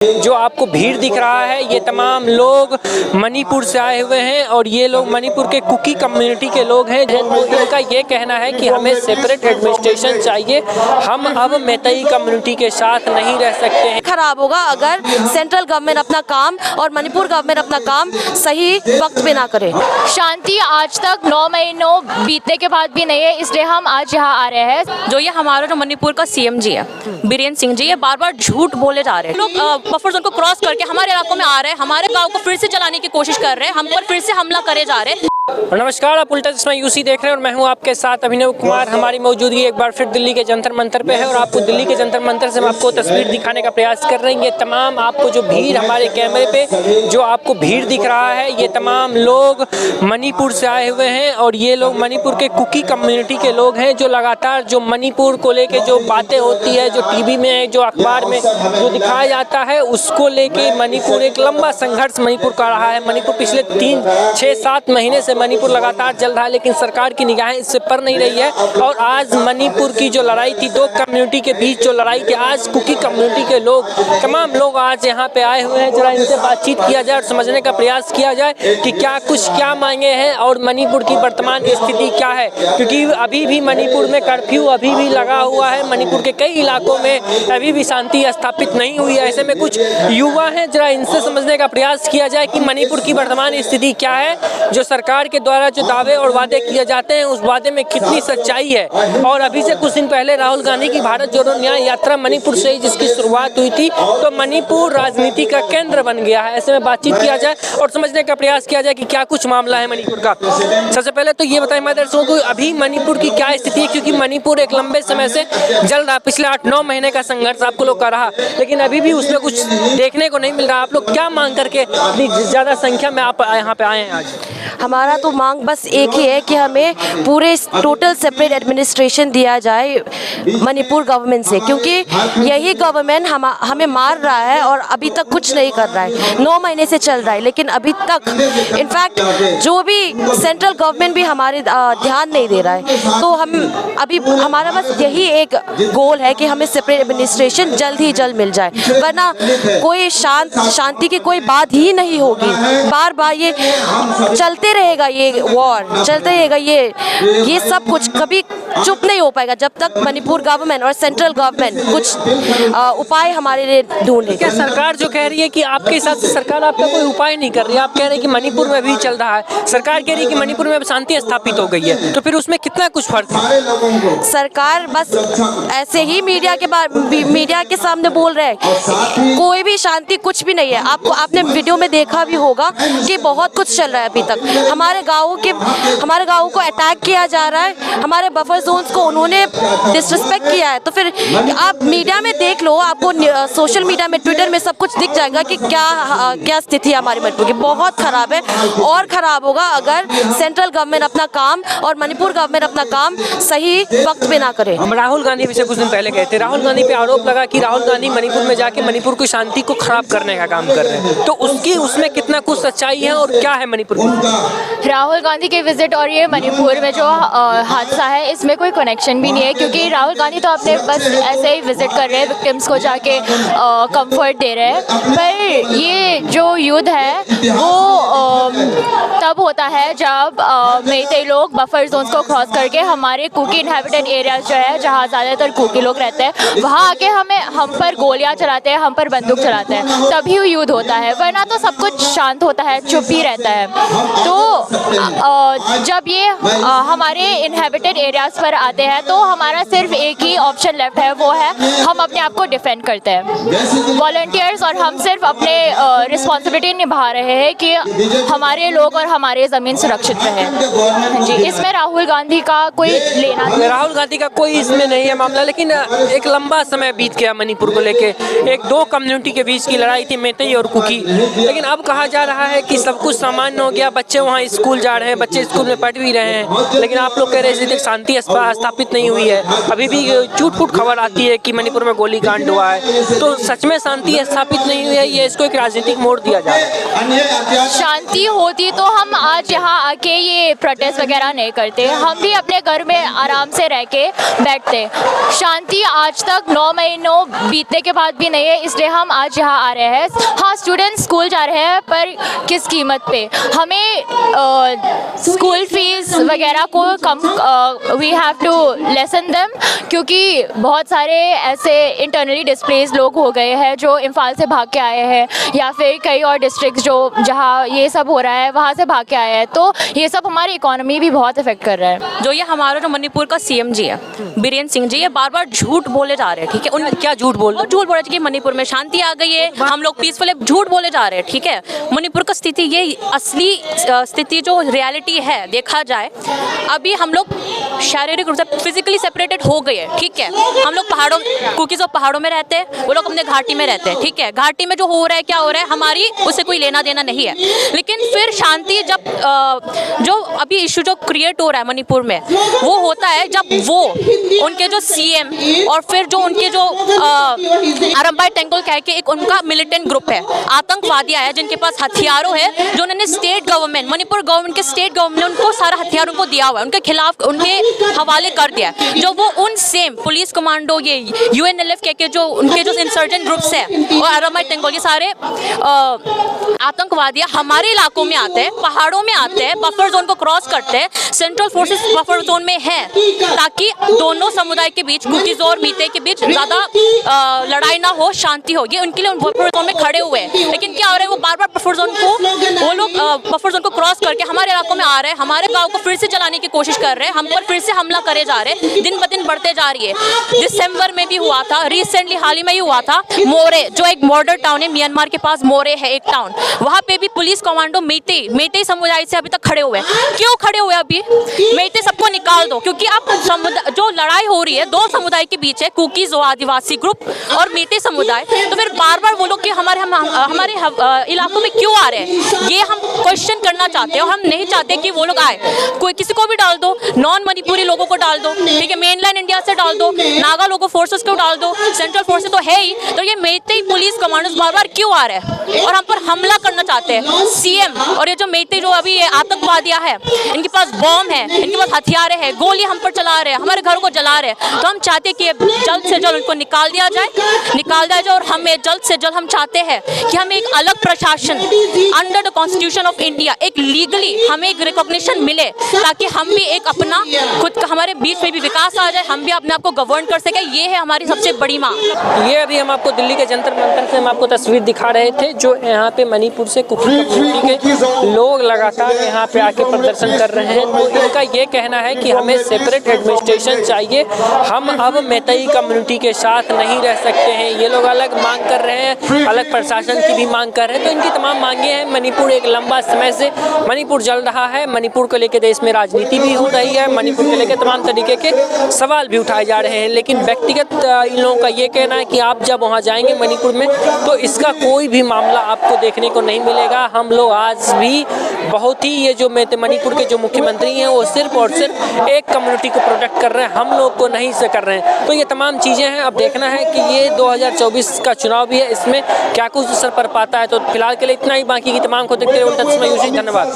जो आपको भीड़ दिख रहा है ये तमाम लोग मणिपुर से आए हुए हैं और ये लोग मणिपुर के कुकी कम्युनिटी के लोग हैं। तो इनका ये कहना है कि हमें सेपरेट एडमिनिस्ट्रेशन चाहिए, हम अब मैतेई कम्युनिटी के साथ नहीं रह सकते हैं। खराब होगा अगर सेंट्रल गवर्नमेंट अपना काम और मणिपुर गवर्नमेंट अपना काम सही वक्त पे ना करे। शांति आज तक 9 महीनों बीतने के बाद भी नहीं है, इसलिए हम आज यहाँ आ रहे हैं। जो ये हमारा जो मणिपुर का सीएम जी है बीरेन्द्र सिंह जी, ये बार बार झूठ बोले जा रहे हैं। लोग बफर जोन को क्रॉस करके हमारे इलाकों में आ रहे हैं, हमारे गांव को फिर से जलाने की कोशिश कर रहे हैं, हम पर फिर से हमला करे जा रहे हैं। नमस्कार, आप उल्टा चश्मा यूसी देख रहे हैं और मैं हूं आपके साथ अभिनव कुमार। हमारी मौजूदगी एक बार फिर दिल्ली के जंतर मंतर पे है और आपको दिल्ली के जंतर मंतर से हम आपको तस्वीर दिखाने का प्रयास कर रहे हैं। ये तमाम आपको जो भीड़ हमारे कैमरे पे जो आपको भीड़ दिख रहा है ये तमाम लोग मणिपुर से आए हुए हैं और ये लोग मणिपुर के कुकी कम्युनिटी के लोग हैं जो लगातार जो मणिपुर को लेके जो बातें होती है, जो टीवी में जो अखबार में जो दिखाया जाता है उसको लेके मणिपुर एक लंबा संघर्ष मणिपुर का रहा है। मणिपुर पिछले 3-6-7 महीने से मणिपुर लगातार चल रहा है लेकिन सरकार की निगाहें इससे पर नहीं रही है। और आज मणिपुर की जो लड़ाई थी, दो कम्युनिटी के बीच जो लड़ाई थी, आज कुकी कम्युनिटी के लोग तमाम लोग आज यहाँ पे आए हुए हैं। जरा इनसे बातचीत किया जाए और समझने का प्रयास किया जाए कि क्या मांगे हैं और मणिपुर की वर्तमान स्थिति क्या है, क्योंकि अभी भी मणिपुर में कर्फ्यू अभी भी लगा हुआ है। मणिपुर के कई इलाकों में अभी भी शांति स्थापित नहीं हुई है। ऐसे में कुछ युवा हैं, जरा इनसे समझने का प्रयास किया जाए कि मणिपुर की वर्तमान स्थिति क्या है, जो सरकार के द्वारा जो दावे और वादे किए जाते हैं उस वादे में कितनी सच्चाई है। और अभी से कुछ दिन पहले राहुल गांधी की भारत जोड़ो न्याय यात्रा मणिपुर से ही जिसकी शुरुआत हुई थी, तो मणिपुर राजनीति का केंद्र बन गया है। ऐसे में बातचीत किया जाए और समझने का प्रयास किया जाए कि क्या कुछ मामला है मणिपुर का। सबसे पहले तो ये बताएं हमारे दर्शकों को अभी मणिपुर की क्या स्थिति है, क्योंकि मणिपुर एक लंबे समय से जल रहा, पिछले 8-9 महीने का संघर्ष आपको लोग का रहा, लेकिन अभी भी उसमें कुछ देखने को नहीं मिल रहा। आप लोग क्या मांग करके इतनी ज्यादा संख्या में आप यहाँ पे आए हैं आज? हमारा तो मांग बस एक ही है कि हमें पूरे टोटल सेपरेट एडमिनिस्ट्रेशन दिया जाए मणिपुर गवर्नमेंट से, क्योंकि यही गवर्नमेंट हमें मार रहा है और अभी तक कुछ नहीं कर रहा है। 9 महीने से चल रहा है लेकिन अभी तक इनफैक्ट जो भी सेंट्रल गवर्नमेंट भी हमारे ध्यान नहीं दे रहा है। तो हम अभी हमारा बस यही एक गोल है कि हमें सेपरेट एडमिनिस्ट्रेशन जल्द ही जल्द मिल जाए, वरना कोई शांति की कोई बात ही नहीं होगी। बार बार ये चलते रहेगा, ये वॉर चलते रहेगा, ये सब कुछ कभी चुप नहीं हो पाएगा जब तक मणिपुर गवर्नमेंट और सेंट्रल गवर्नमेंट कुछ उपाय हमारे लिए ढूंढे। क्या सरकार जो कह रही है कि आपके हिसाब से सरकार आपका कोई उपाय नहीं कर रही है, आप कह रहे हैं कि मणिपुर में भी चल रहा है, सरकार कह रही है कि मणिपुर में अब शांति स्थापित हो गई है, तो फिर उसमें कितना कुछ फर्क है? सरकार बस ऐसे ही मीडिया के सामने बोल रहे हैं, कोई भी शांति कुछ भी नहीं है। आपने वीडियो में देखा भी होगा कि बहुत कुछ चल रहा है अभी तक। हमारे गाँव को अटैक किया जा रहा है, हमारे बफर जोन्स को उन्होंने डिसरिस्पेक्ट किया है। तो फिर आप मीडिया में देख लो, आपको सोशल मीडिया में ट्विटर में सब कुछ दिख जाएगा कि क्या स्थिति है हमारी मणिपुर की। बहुत खराब है और खराब होगा अगर सेंट्रल गवर्नमेंट अपना काम और मणिपुर गवर्नमेंट अपना काम सही वक्त पे ना करे। हम राहुल गांधी भी से कुछ दिन पहले गए थे, राहुल गांधी पे आरोप लगा कि राहुल गांधी मणिपुर में जाके मणिपुर की शांति को खराब करने का काम कर रहे हैं, तो उसमें कितना कुछ सच्चाई है और क्या है मणिपुर में? राहुल गांधी के विजिट और ये मणिपुर में जो हादसा है इसमें कोई कनेक्शन भी नहीं है, क्योंकि राहुल गांधी तो अपने बस ऐसे ही विजिट कर रहे हैं, विक्टिम्स को जाके कंफर्ट दे रहे हैं। पर ये जो युद्ध है वो तब होता है जब मैतेई लोग बफर जोन्स को क्रॉस करके हमारे कुकी इनहेबिटेड एरियाज जो है, जहाँ ज़्यादातर कुकी लोग रहते हैं, वहाँ आके हम पर गोलियाँ चलाते हैं, हम पर बंदूक चलाते हैं, तभी युद्ध होता है। वरना तो सब कुछ शांत होता है, चुप ही रहता है। तो जब ये हमारे इनहेबिटेड एरियाज पर आते हैं तो हमारा सिर्फ एक ही ऑप्शन लेफ्ट है, वो है हम अपने आप को डिफेंड करते हैं वॉलंटियर्स, और हम सिर्फ अपने रिस्पॉन्सिबिलिटी निभा रहे हैं कि हमारे लोग और हमारे ज़मीन सुरक्षित रहे। हाँ जी, इसमें राहुल गांधी का कोई लेना नहीं, राहुल गांधी का कोई इसमें नहीं है मामला। लेकिन एक लंबा समय बीत गया मणिपुर को लेके, एक दो कम्युनिटी के बीच की लड़ाई थी, मैतेई और कुकी, लेकिन अब कहा जा रहा है कि सब कुछ सामान्य हो गया, बच्चे वहाँ स्कूल जा रहे हैं, बच्चे स्कूल में पढ़ भी रहे हैं, लेकिन आप लोग कह रहे हैं शांति स्थापित नहीं हुई है। अभी भी झूठ फूट खबर आती है कि मणिपुर में गोली कांड हुआ है, तो सच में शांति स्थापित नहीं हुई है, ये इसको एक राजनीतिक मोड़ दिया जा रहा है? शांति होती तो हम आज यहाँ आके ये प्रोटेस्ट वगैरह नहीं करते, हम भी अपने घर में आराम से रह के बैठते। शांति आज तक 9 महीनों बीतने के बाद भी नहीं है, इसलिए हम आज यहाँ आ रहे हैं। हाँ, स्टूडेंट्स स्कूल जा रहे हैं, पर किस कीमत पे? हमें स्कूल फीस वगैरह को कम, we have to lesson them, क्योंकि बहुत सारे ऐसे इंटरनली डिस्प्लेस लोग हो गए हैं जो इम्फाल से भाग के आए हैं, या फिर कई और डिस्ट्रिक्ट जो जहाँ ये सब हो रहा है वहाँ से भाग के आए हैं, तो ये सब हमारी इकोनॉमी भी बहुत इफेक्ट कर रहा है। जो ये हमारा जो मणिपुर का सीएम जी है बीरेन सिंह जी, ये बार बार झूठ बोले जा रहे हैं, ठीक है। उन क्या झूठ बोल रहे हैं? झूठ बोल रहे हैं कि मणिपुर में शांति आ गई है, हम लोग पीसफुल, झूठ बोले जा रहे हैं, ठीक है। मणिपुर का स्थिति, ये असली स्थिति जो रियलिटी है देखा जाए, अभी हम लोग शारीरिक रूप से फिजिकली सेपरेटेड हो गए हैं, ठीक है। हम लोग पहाड़ों, कुकीज़ और पहाड़ों में रहते हैं, वो लोग अपने घाटी में रहते हैं, ठीक है। घाटी में जो हो रहा है, क्या हो रहा है, हमारी उससे कोई लेना देना नहीं है। लेकिन फिर शांति जब जो अभी इशू जो क्रिएट हो रहा है मणिपुर में, वो होता है जब वो उनके जो सीएम और फिर जो उनके जो अरम्बाई टेंगोल कह के एक उनका मिलिटेंट ग्रुप है, आतंकवादियां है जिनके पास हथियारों है, जो उन्होंने स्टेट गवर्नमेंट, मणिपुर गवर्नमेंट के स्टेट गवर्नमेंट ने उनको सारा हथियारों को दिया हुआ है, उनके खिलाफ उनके हवाले कर दिया। जो वो उन सेम पुलिस कमांडो, ये यूएनएलएफ के जो उनके जो इंसर्जेंट ग्रुप्स है और अरम्बाई टेंगोल, ये सारे आतंकवादियां हमारे इलाकों में आते हैं, पहाड़ों में आते हैं, बफर जोन को क्रॉस करते हैं, सेंट्रल फोर्सेस बफर जोन में है, ताकि दोनों समुदाय के बीच, कुकीज़ और मीते के बीच ज़्यादा लड़ाई ना हो, शांति हो। ये उनके लिए बफर जोन में खड़े हुए हैं। लेकिन क्या हो रहा है, वो बार बार बफर जोन को, वो लोग बफर जोन को क्रॉस करके हमारे इलाकों में आ रहे हैं, हमारे गाँव को फिर से जलाने की कोशिश कर रहे हैं, हम पर फिर से हमला करे जा रहे हैं, दिन ब दिन बढ़ते जा रही है। दिसंबर में भी हुआ था, रिसेंटली हाल ही में ही हुआ था, मोरे जो एक बॉर्डर टाउन है, म्यांमार के पास मोरे है एक टाउन, वहाँ पे भी पुलिस कमांडो मेते समुदाय से अभी तक खड़े हुए हैं। क्यों खड़े हुए? अभी मेते सबको निकाल दो, क्योंकि अब जो लड़ाई हो रही है दो समुदाय के बीच है, कुकीज़ और आदिवासी ग्रुप और मेते समुदाय, तो फिर बार बार वो लोग कि हमारे इलाकों में क्यों आ रहे हैं, ये हम क्वेश्चन करना चाहते हैं। और हम नहीं चाहते कि वो लोग आए, कोई किसी को भी डाल दो, नॉन मणिपुरी लोगों को डाल दो, ठीक है, मेनलैंड इंडिया से डाल दो, नागा लोगों फोर्सेस को डाल दो, सेंट्रल फोर्सेस तो है ही, तो ये मेते पुलिस कमांडोज बार बार क्यों आ रहे हैं और हम पर हमला करना चाहते हैं। सीएम और ये जो मेते जो अभी आतंकवादियां हैं, इनके पास बॉम्ब है, इनके पास हथियार है, गोली हम पर चला रहे हैं, हमारे घरों को जला रहे हैं, तो हम चाहते हैं कि जल्द से जल्द उनको निकाल दिया जाए और हमें जल्द से जल्द हम चाहते हैं कि हमें एक अलग प्रशासन under the constitution of India, एक लीगली हमें एक रिकॉग्निशन मिले, ताकि हम भी एक अपना खुद का, हमारे बीच में भी विकास आ जाए, हम भी अपने आप को गवर्न कर सके। ये है हमारी सबसे बड़ी मांग। ये अभी हम आपको दिल्ली के जंतर मंतर से हम आपको तस्वीर दिखा रहे थे, जो यहाँ पे मणिपुर से कुकी कम्युनिटी के लोग लगातार यहाँ पे आके प्रदर्शन कर रहे हैं। तो इनका ये कहना है कि हमें सेपरेट एडमिनिस्ट्रेशन चाहिए, हम अब मैतेई कम्युनिटी के साथ नहीं रह सकते हैं। ये लोग अलग मांग कर रहे हैं, अलग प्रशासन की भी मांग कर रहे हैं। तो इनकी तमाम मांगे हैं। मणिपुर एक लंबा समय से मणिपुर जल रहा है, मणिपुर को लेकर देश में राजनीति भी हो रही है, मणिपुर को लेकर तमाम तरीके के सवाल भी उठाए जा रहे हैं। लेकिन व्यक्तिगत इन लोगों का ये कहना है कि आप जब वहाँ जाएंगे मणिपुर में, तो इसका कोई भी मामला आपको देखने को नहीं मिलेगा। हम लोग आज भी बहुत ही ये जो मणिपुर के जो मुख्यमंत्री हैं, वो सिर्फ और सिर्फ एक कम्युनिटी को प्रोटेक्ट कर रहे हैं, हम लोग को नहीं से कर रहे हैं। तो ये तमाम चीज़ें हैं। अब देखना है कि ये 2024 का चुनाव भी है, इसमें क्या कुछ असर पड़ पाता है। तो फिलहाल के लिए इतना ही, बाकी की तमाम को देखते रहिए उल्टा चश्मा यूसी। धन्यवाद।